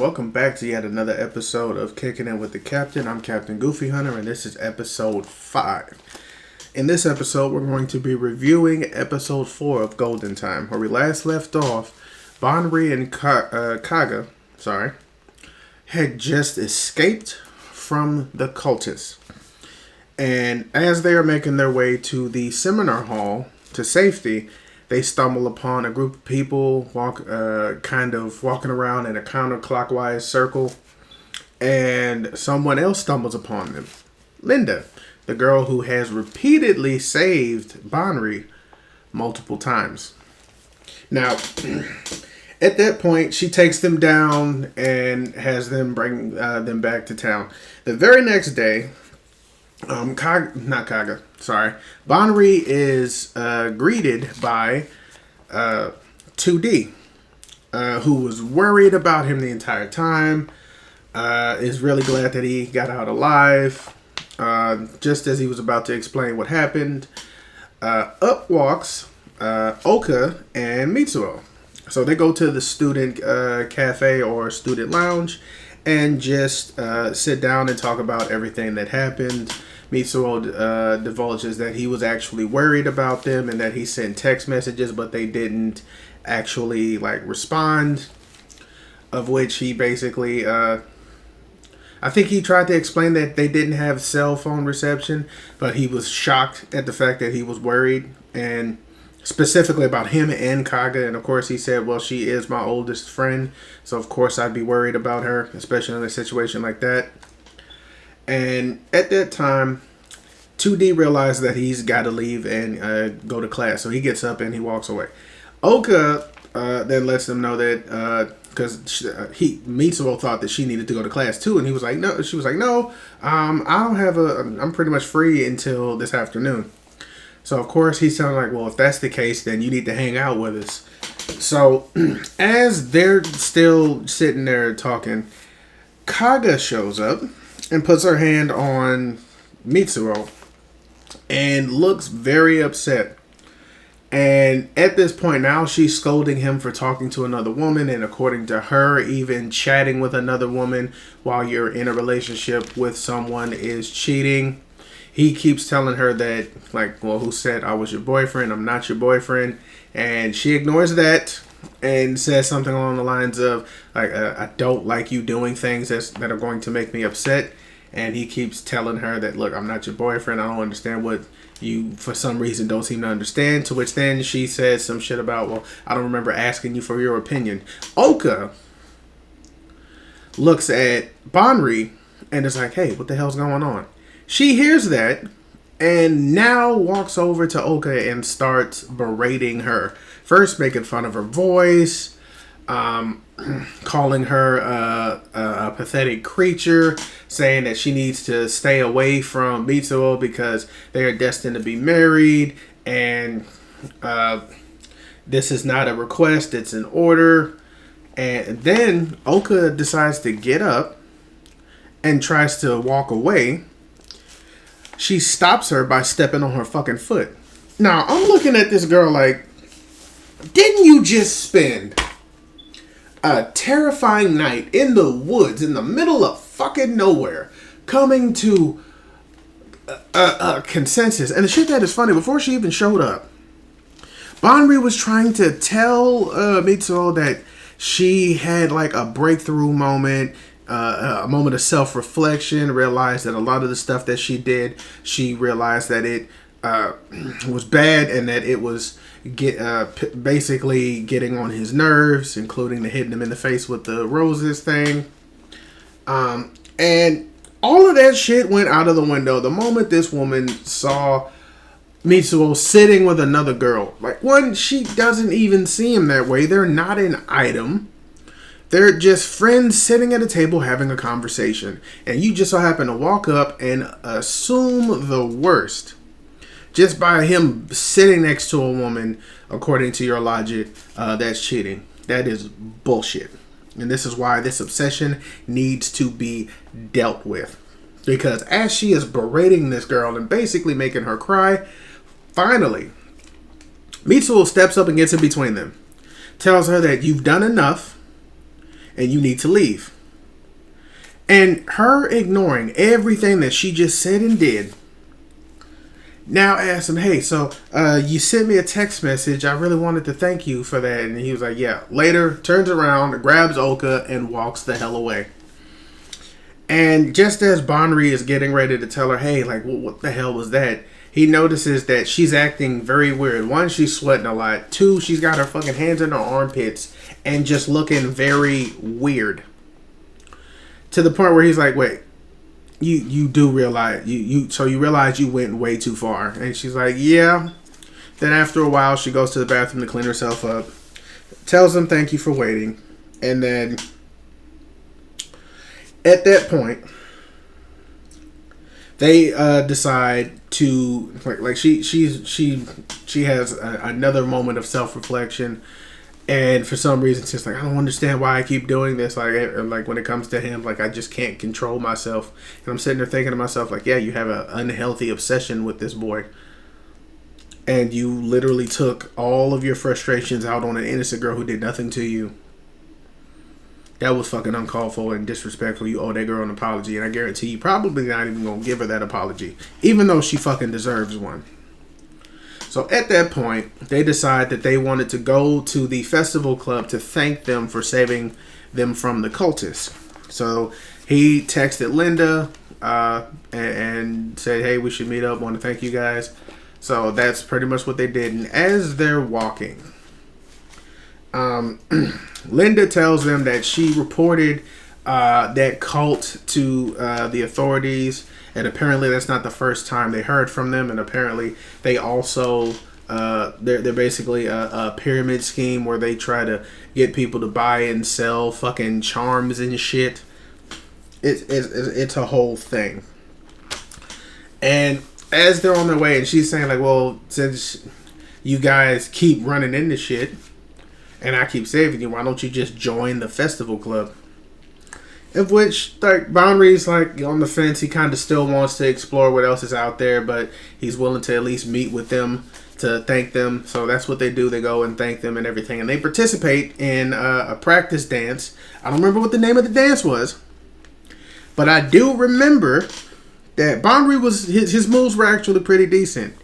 welcome back to yet another episode of Kickin' with the Captain. I'm Captain Goofy Hunter, and this is episode 5. In this episode, we're going to be reviewing episode 4 of Golden Time, where we last left off. Banri and Kaga, had just escaped from the cultists. And as they are making their way to the seminar hall to safety, they stumble upon a group of people kind of walking around in a counterclockwise circle, and someone else stumbles upon them. Linda, the girl who has repeatedly saved Banri multiple times. Now, at that point, she takes them down and has them bring them back to town. The very next day, Banri is greeted by 2D, who was worried about him the entire time, is really glad that he got out alive. Just as he was about to explain what happened, up walks Oka and Mitsuo. So they go to the student cafe or student lounge and just sit down and talk about everything that happened. Mitsuo divulges that he was actually worried about them and that he sent text messages, but they didn't actually respond. Of which he basically, I think he tried to explain that they didn't have cell phone reception, but he was shocked at the fact that he was worried, and specifically about him and Kaga. And of course he said, well, she is my oldest friend, so of course I'd be worried about her, especially in a situation like that. And at that time, 2D realizes that he's got to leave and go to class. So he gets up and he walks away. Oka then lets them know that because Mitsuo thought that she needed to go to class too, and he was like, no. She was like, no, I don't have I'm pretty much free until this afternoon. So of course he's telling like, well, if that's the case, then you need to hang out with us. So as they're still sitting there talking, Kaga shows up and puts her hand on Mitsuo and looks very upset. And at this point now, she's scolding him for talking to another woman, and according to her, even chatting with another woman while you're in a relationship with someone is cheating. He keeps telling her that, well, who said I was your boyfriend? I'm not your boyfriend. And she ignores that and says something along the lines of, I don't like you doing things that are going to make me upset. And he keeps telling her that, look, I'm not your boyfriend. I don't understand what you, for some reason, don't seem to understand. To which then she says some shit about, well, I don't remember asking you for your opinion. Oka looks at Banri and is like, hey, what the hell's going on? She hears that and now walks over to Oka and starts berating her. First making fun of her voice, calling her a pathetic creature, saying that she needs to stay away from Mitsuo because they are destined to be married, and this is not a request, it's an order. And then Oka decides to get up and tries to walk away. She stops her by stepping on her fucking foot. Now, I'm looking at this girl like, didn't you just spend a terrifying night in the woods in the middle of fucking nowhere coming to a consensus? And the shit that is funny, before she even showed up, Banri was trying to tell Mitsuo that she had a breakthrough moment, a moment of self-reflection, realized that a lot of the stuff that she did, she realized that it was bad and that it was basically getting on his nerves, including the hitting him in the face with the roses thing. And all of that shit went out of the window the moment this woman saw Mitsuo sitting with another girl. One, she doesn't even see him that way. They're not an item. They're just friends sitting at a table having a conversation. And you just so happen to walk up and assume the worst. Just by him sitting next to a woman, according to your logic, that's cheating. That is bullshit. And this is why this obsession needs to be dealt with. Because as she is berating this girl and basically making her cry, finally, Mitsuo steps up and gets in between them. Tells her that you've done enough. and you need to leave. And her ignoring everything that she just said and did, now asks him, hey, so you sent me a text message. I really wanted to thank you for that. And he was like, yeah. Later, turns around, grabs Oka, and walks the hell away. And just as Bonri is getting ready to tell her, hey, like, what the hell was that? He notices that she's acting very weird. One, she's sweating a lot. Two, she's got her fucking hands in her armpits and just looking very weird. To the point where he's like, wait, you do realize, so you realize you went way too far. And she's like, yeah. Then after a while, she goes to the bathroom to clean herself up. Tells him thank you for waiting. And then at that point, they decide to like she has another moment of self-reflection, and for some reason she's like, I don't understand why I keep doing this. Like when it comes to him, like I just can't control myself. And I'm sitting there thinking to myself, like, yeah, you have an unhealthy obsession with this boy, and you literally took all of your frustrations out on an innocent girl who did nothing to you. That was fucking uncalled for and disrespectful. You owe that girl an apology. And I guarantee you probably not even going to give her that apology. Even though she fucking deserves one. So at that point, they decide that they wanted to go to the festival club to thank them for saving them from the cultists. So he texted Linda and said, hey, we should meet up. Want to thank you guys. So that's pretty much what they did. And as they're walking, Linda tells them that she reported that cult to the authorities, and apparently that's not the first time they heard from them. And apparently they also they're basically a pyramid scheme where they try to get people to buy and sell fucking charms and shit. It's a whole thing. And as they're on their way, and she's saying like, well, since you guys keep running into shit and I keep saving you, why don't you just join the festival club? Of which, like, Bonri's like on the fence. He kind of still wants to explore what else is out there, but he's willing to at least meet with them to thank them. So that's what they do. They go and thank them and everything, and they participate in a practice dance. I don't remember what the name of the dance was, but I do remember that Bonri was his moves were actually pretty decent.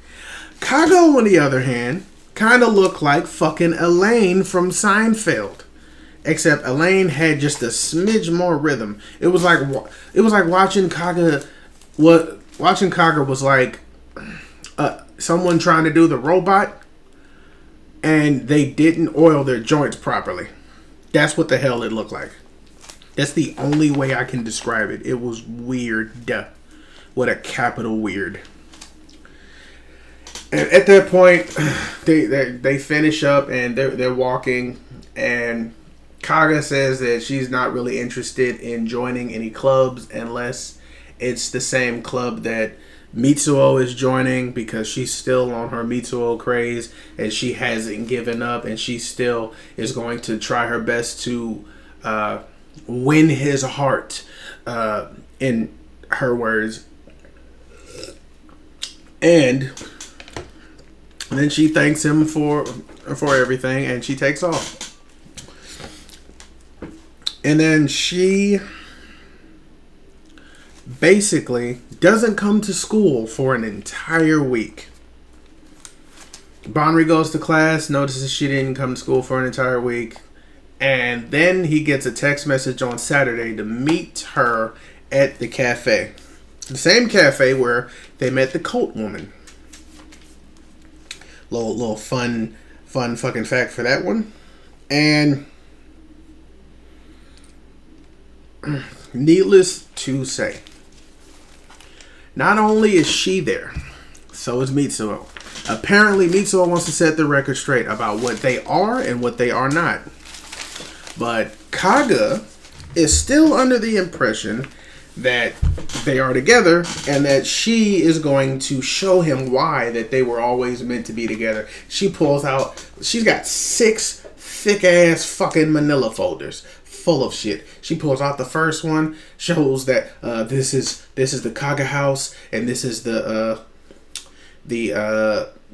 Kago, on the other hand, kind of looked like fucking Elaine from Seinfeld, except Elaine had just a smidge more rhythm. It was like watching Kaga. Watching Kaga was like someone trying to do the robot, and they didn't oil their joints properly. That's what the hell it looked like. That's the only way I can describe it. It was weird. What a capital weird. And at that point, they finish up and they're walking, and Kaga says that she's not really interested in joining any clubs unless it's the same club that Mitsuo is joining, because she's still on her Mitsuo craze and she hasn't given up, and she still is going to try her best to win his heart, in her words. And then she thanks him for everything, and she takes off. And then she basically doesn't come to school for an entire week. Bonri goes to class, notices she didn't come to school for an entire week, and then he gets a text message on Saturday to meet her at the cafe. The same cafe where they met the cult woman. Little fun fucking fact for that one. And needless to say, not only is she there, so is Mitsuo. Apparently Mitsuo wants to set the record straight about what they are and what they are not. But Kaga is still under the impression that they are together, and that she is going to show him why that they were always meant to be together. She's got 6 thick ass fucking manila folders full of shit. She pulls out the first one, shows that this is the Kaga house, and this is the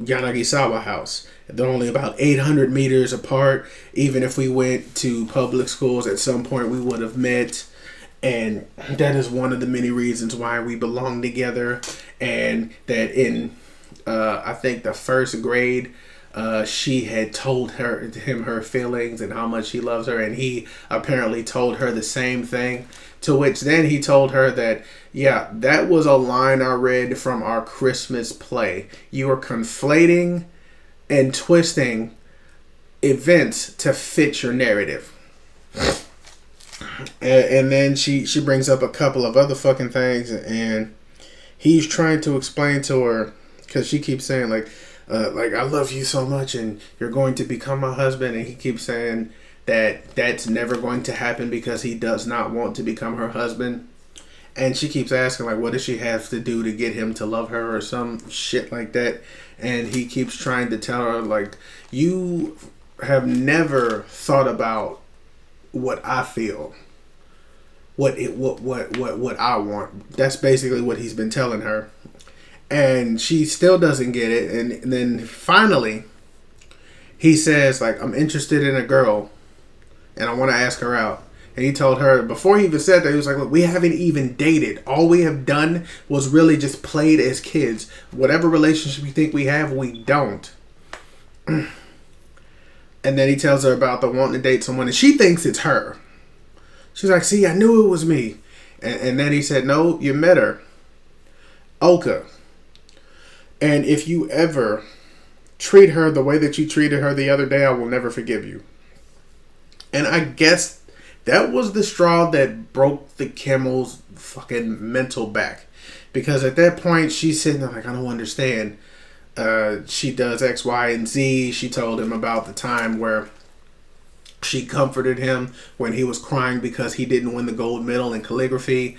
Yanagisawa house. They're only about 800 meters apart. Even if we went to public schools at some point, we would have met. And that is one of the many reasons why we belong together. And that in, I think, the first grade, she had told him her feelings and how much he loves her. And he apparently told her the same thing. To which then he told her that, yeah, that was a line I read from our Christmas play. You are conflating and twisting events to fit your narrative. And then she brings up a couple of other fucking things, and he's trying to explain to her, because she keeps saying like I love you so much and you're going to become my husband, and he keeps saying that that's never going to happen because he does not want to become her husband. And she keeps asking, like, what does she have to do to get him to love her or some shit like that. And he keeps trying to tell her, like, you have never thought about what I feel, what I want. That's basically what he's been telling her. And she still doesn't get it. And then finally, he says, like, I'm interested in a girl and I want to ask her out. And he told her, before he even said that, he was like, look, we haven't even dated. All we have done was really just played as kids. Whatever relationship you think we have, we don't. And then he tells her about the wanting to date someone, and she thinks it's her. She's like, see, I knew it was me. And then he said, no, you met her. Oka. And if you ever treat her the way that you treated her the other day, I will never forgive you. And I guess that was the straw that broke the camel's fucking mental back. Because at that point, she's sitting there like, I don't understand. She does X, Y, and Z. She told him about the time where she comforted him when he was crying because he didn't win the gold medal in calligraphy.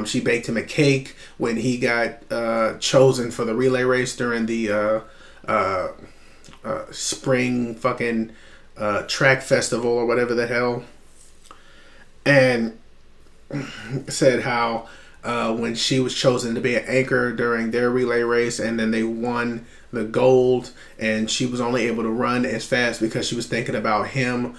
She baked him a cake when he got chosen for the relay race during the spring fucking track festival or whatever the hell. And said how when she was chosen to be an anchor during their relay race, and then they won the gold, and she was only able to run as fast because she was thinking about him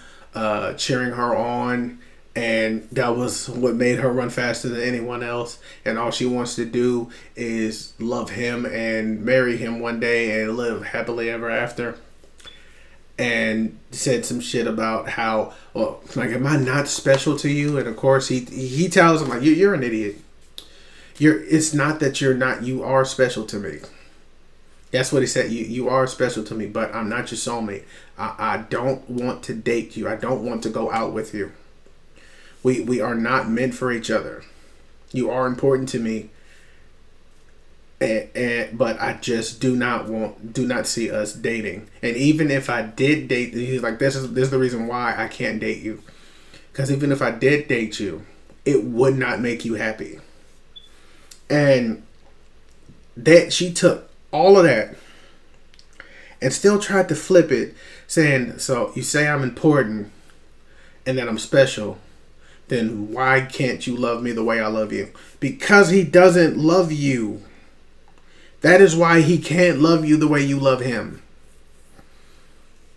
cheering her on, and that was what made her run faster than anyone else. And all she wants to do is love him and marry him one day and live happily ever after. And said some shit about how, well, like, am I not special to you? And of course he tells him, like, you're an idiot. It's not that you're not, you are special to me. That's what he said. You are special to me, but I'm not your soulmate. I don't want to date you. I don't want to go out with you. We are not meant for each other. You are important to me. But I just do not see us dating. And even if I did date, he's like, this is the reason why I can't date you. Because even if I did date you, it would not make you happy. And that she took all of that and still tried to flip it, saying, so you say I'm important and that I'm special, then why can't you love me the way I love you? Because he doesn't love you. That is why he can't love you the way you love him.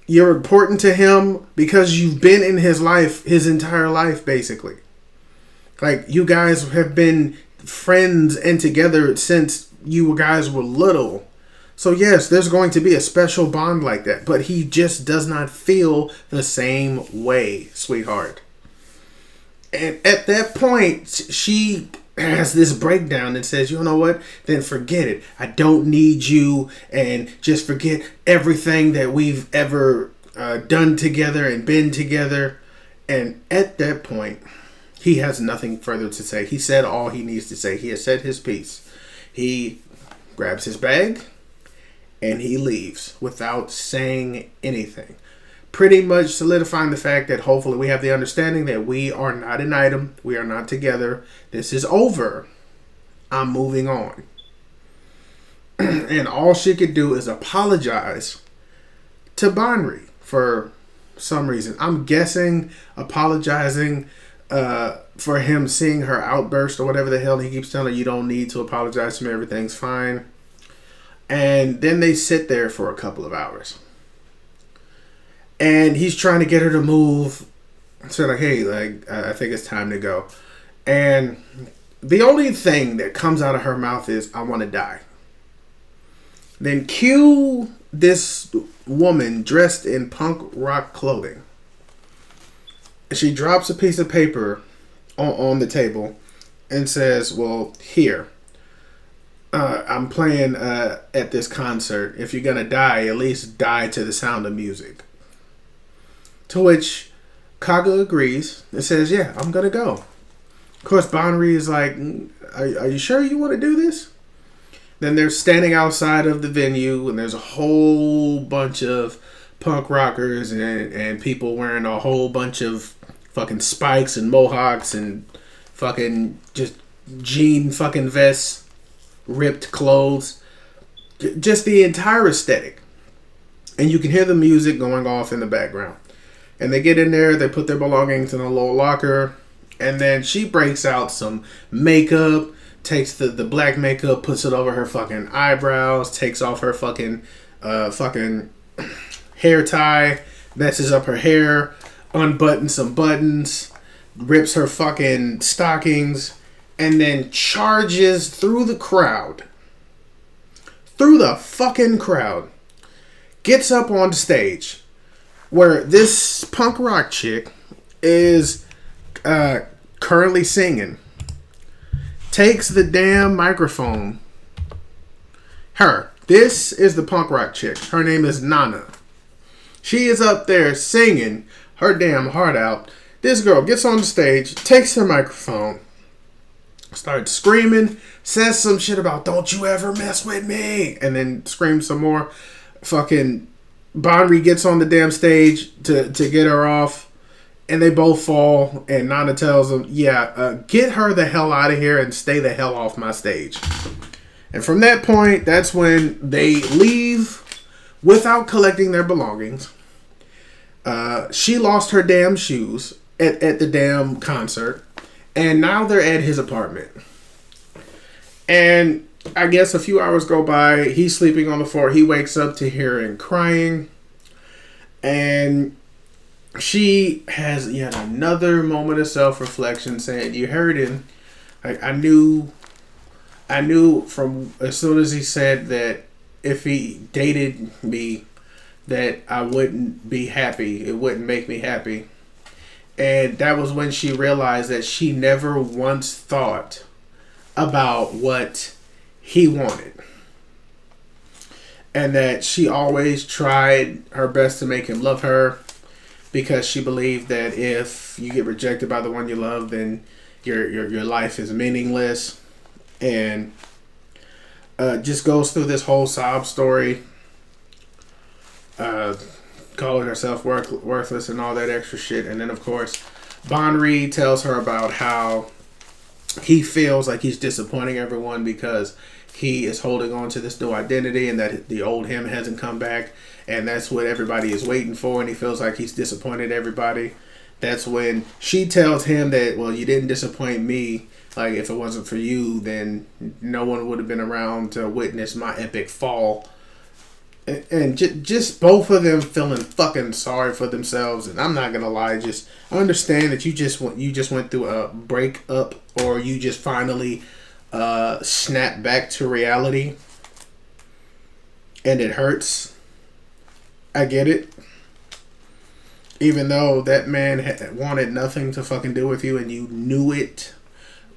You're important to him because you've been in his life, his entire life, basically. Like, you guys have been friends and together since you guys were little. So yes, there's going to be a special bond like that, but he just does not feel the same way, sweetheart. And at that point, she has this breakdown and says, you know what, then forget it. I don't need you, and just forget everything that we've ever done together and been together. And at that point, he has nothing further to say. He said all he needs to say. He has said his piece. He grabs his bag and he leaves without saying anything. Pretty much solidifying the fact that hopefully we have the understanding that we are not an item. We are not together. This is over. I'm moving on. And all she could do is apologize to Bonri for some reason. I'm guessing apologizing for him seeing her outburst or whatever the hell he keeps telling her, you don't need to apologize to me. Everything's fine. And then they sit there for a couple of hours. And he's trying to get her to move. So like, hey, like, I think it's time to go. And the only thing that comes out of her mouth is, I want to die. Then cue this woman dressed in punk rock clothing. She drops a piece of paper on the table and says, well, here. I'm playing at this concert. If you're going to die, at least die to the sound of music. To which Kaga agrees and says, yeah, I'm going to go. Of course, Bonri is like, are you sure you want to do this? Then they're standing outside of the venue, and there's a whole bunch of punk rockers and people wearing a whole bunch of fucking spikes and mohawks and fucking just jean fucking vests, ripped clothes, just the entire aesthetic. And you can hear the music going off in the background. And they get in there, they put their belongings in a little locker, and then she breaks out some makeup, takes the black makeup, puts it over her fucking eyebrows, takes off her fucking hair tie, messes up her hair, unbuttons some buttons, rips her fucking stockings, and then charges through the crowd. Through the fucking crowd. Gets up on stage where this punk rock chick is currently singing. Takes the damn microphone. This is the punk rock chick. Her name is Nana. She is up there singing her damn heart out. This girl gets on the stage, takes her microphone, starts screaming, says some shit about don't you ever mess with me, and then screams some more. Fucking Bonri gets on the damn stage to get her off, and they both fall, and Nana tells them, get her the hell out of here and stay the hell off my stage. And from that point, that's when they leave without collecting their belongings. She lost her damn shoes at the damn concert, and now they're at his apartment. And I guess a few hours go by, he's sleeping on the floor, he wakes up to hearing crying, and she has yet another moment of self-reflection saying, you heard him. I knew from as soon as he said that if he dated me that I wouldn't be happy. It wouldn't make me happy. And that was when she realized that she never once thought about what he wanted. And that she always tried her best to make him love her, because she believed that if you get rejected by the one you love, then your life is meaningless. And just goes through this whole sob story, calling herself worthless and all that extra shit. And then, of course, Bonri tells her about how he feels like he's disappointing everyone because he is holding on to this new identity and that the old him hasn't come back. And that's what everybody is waiting for. And he feels like he's disappointed everybody. That's when she tells him that, well, you didn't disappoint me. Like, if it wasn't for you, then no one would have been around to witness my epic fall. And just both of them feeling fucking sorry for themselves. And I'm not gonna lie, I understand that you just went through a breakup, or you just finally snapped back to reality, and it hurts. I get it. Even though that man wanted nothing to fucking do with you, and you knew it,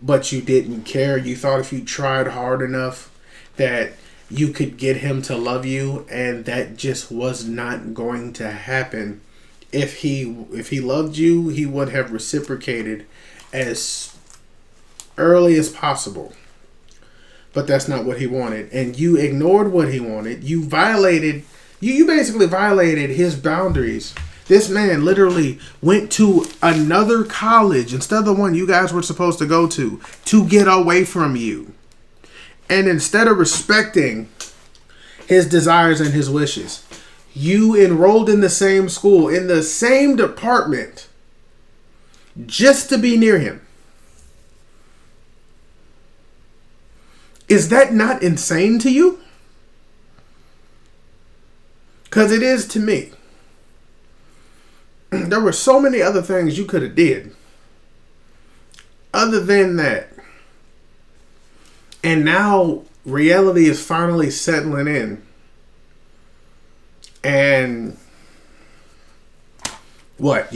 but you didn't care. You thought if you tried hard enough that you could get him to love you, and that just was not going to happen. If he loved you, he would have reciprocated as early as possible. But that's not what he wanted. And you ignored what he wanted. You basically violated his boundaries. This man literally went to another college instead of the one you guys were supposed to go to get away from you. And instead of respecting his desires and his wishes, you enrolled in the same school, in the same department, just to be near him. Is that not insane to you? Because it is to me. There were so many other things you could have did. Other than that. And now reality is finally settling in. And what?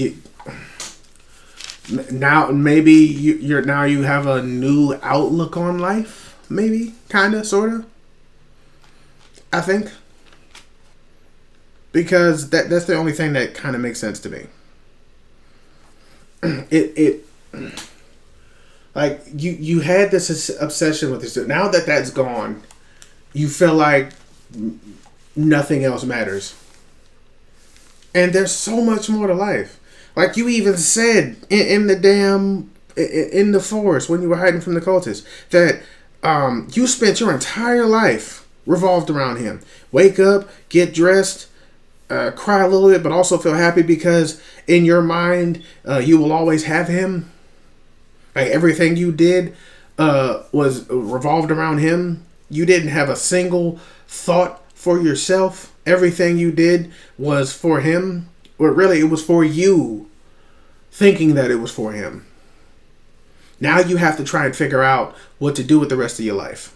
Now maybe you have a new outlook on life, maybe, kind of, sort of. I think, because that's the only thing that kind of makes sense to me. It like you had this obsession with this. Now that that's gone, you feel like nothing else matters, and there's so much more to life. Like you even said in the forest when you were hiding from the cultists that you spent your entire life revolved around him. Wake up, get dressed, cry a little bit, but also feel happy because in your mind you will always have him. Like everything you did was revolved around him. You didn't have a single thought for yourself. Everything you did was for him. Or really, it was for you, thinking that it was for him. Now you have to try and figure out what to do with the rest of your life.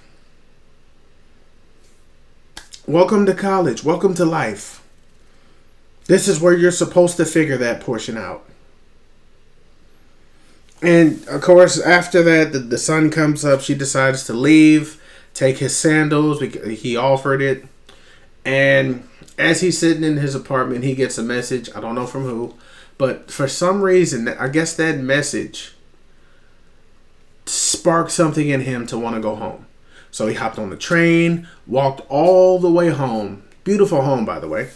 Welcome to college. Welcome to life. This is where you're supposed to figure that portion out. And, of course, after that, the sun comes up. She decides to leave, take his sandals. He offered it. And as he's sitting in his apartment, he gets a message. I don't know from who. But for some reason, I guess that message sparked something in him to want to go home. So he hopped on the train, walked all the way home. Beautiful home, by the way.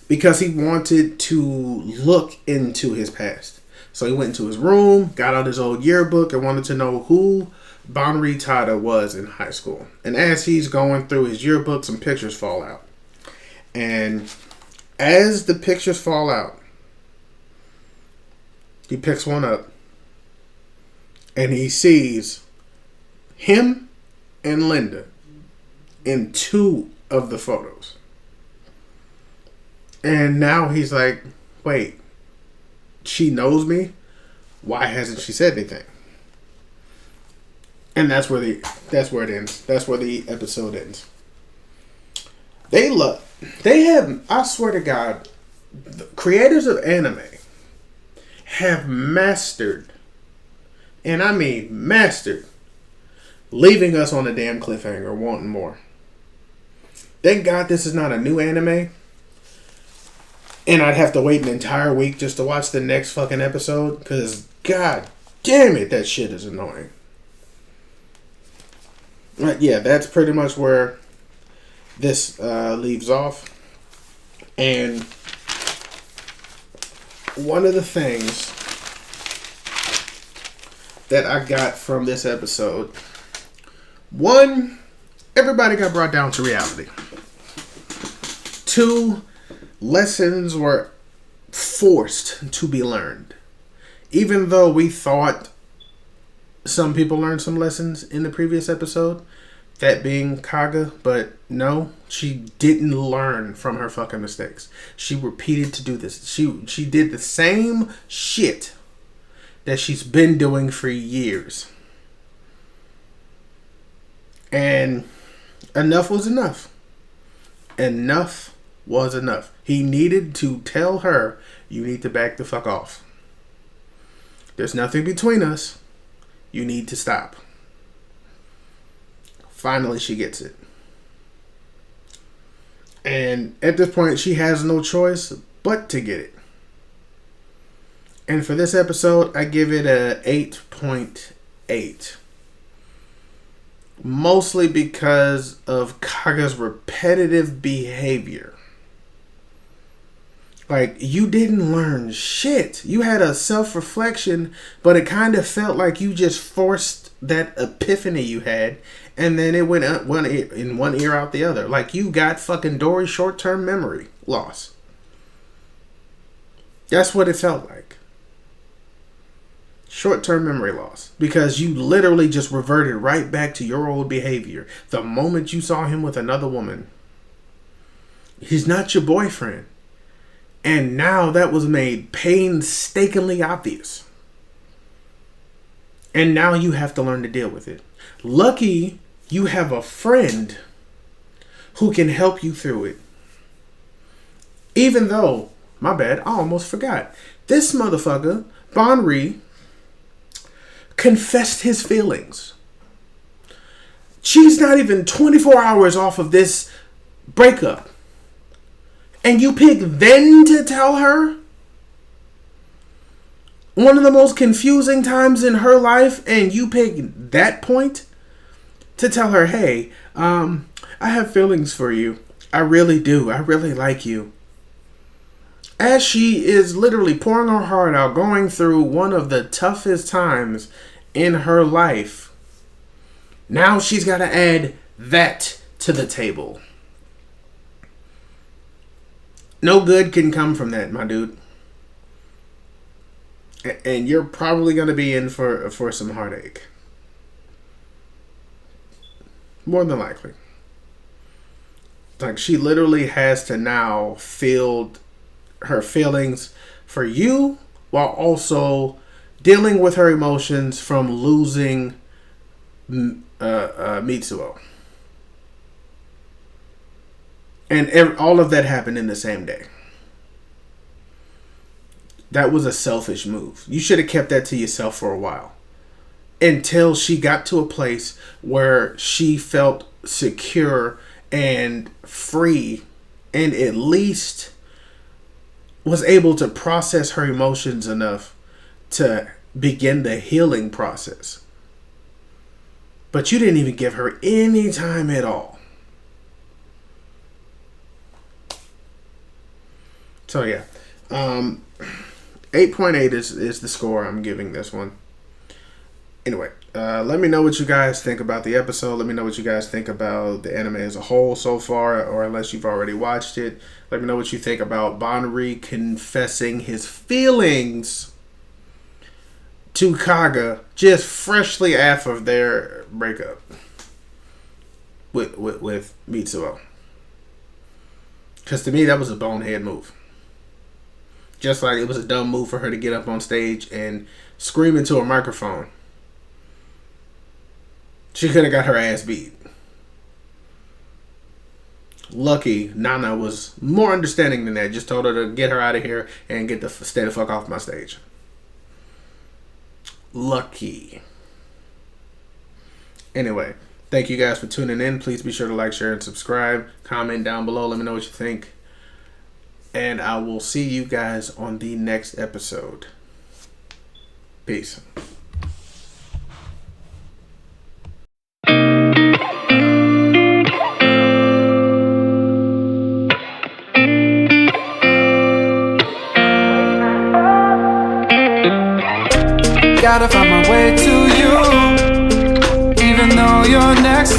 Because he wanted to look into his past. So he went into his room, got out his old yearbook, and wanted to know who Bonri Tada was in high school. And as he's going through his yearbook, some pictures fall out. And as the pictures fall out, he picks one up. And he sees him and Linda in two of the photos. And now he's like, wait, she knows me? Why hasn't she said anything? And that's where it ends. That's where the episode ends. They have, I swear to God, the creators of anime have mastered, and I mean mastered, leaving us on a damn cliffhanger wanting more. Thank God this is not a new anime. And I'd have to wait an entire week just to watch the next fucking episode. Because, god damn it, that shit is annoying. But yeah, that's pretty much where this leaves off. And one of the things that I got from this episode, one, everybody got brought down to reality. Two, lessons were forced to be learned. Even though we thought some people learned some lessons in the previous episode, that being Kaga, but no, she didn't learn from her fucking mistakes. She repeated to do this. She did the same shit that she's been doing for years. And enough was enough. Enough was enough. He needed to tell her, you need to back the fuck off. There's nothing between us. You need to stop. Finally, she gets it. And at this point, she has no choice but to get it. And for this episode, I give it a 8.8. Mostly because of Kaga's repetitive behavior. Like, you didn't learn shit. You had a self-reflection, but it kind of felt like you just forced that epiphany you had, and then it went in one ear out the other. Like, you got fucking Dory's short-term memory loss. That's what it felt like. Short-term memory loss. Because you literally just reverted right back to your old behavior the moment you saw him with another woman. He's not your boyfriend. And now that was made painstakingly obvious. And now you have to learn to deal with it. Lucky you have a friend who can help you through it. Even though, my bad, I almost forgot. This motherfucker, Bonri, confessed his feelings. She's not even 24 hours off of this breakup. And you pick then to tell her? One of the most confusing times in her life, and you pick that point to tell her, hey, I have feelings for you. I really do. I really like you. As she is literally pouring her heart out, going through one of the toughest times in her life, now she's got to add that to the table. No good can come from that, my dude. And you're probably going to be in for some heartache. More than likely. Like, she literally has to now field her feelings for you while also dealing with her emotions from losing Mitsuo. And all of that happened in the same day. That was a selfish move. You should have kept that to yourself for a while. Until she got to a place where she felt secure and free. And at least was able to process her emotions enough to begin the healing process. But you didn't even give her any time at all. So yeah, 8.8 is the score I'm giving this one. Anyway, let me know what you guys think about the episode. Let me know what you guys think about the anime as a whole so far, or unless you've already watched it. Let me know what you think about Bonri confessing his feelings to Kaga just freshly after their breakup with Mitsuo. Because to me, that was a bonehead move. Just like it was a dumb move for her to get up on stage and scream into a microphone. She could have got her ass beat. Lucky Nana was more understanding than that. Just told her to get her out of here and stay the fuck off my stage. Lucky. Anyway, thank you guys for tuning in. Please be sure to like, share, and subscribe. Comment down below. Let me know what you think. And I will see you guys on the next episode. Peace. Gotta find my way to you, even though you're next to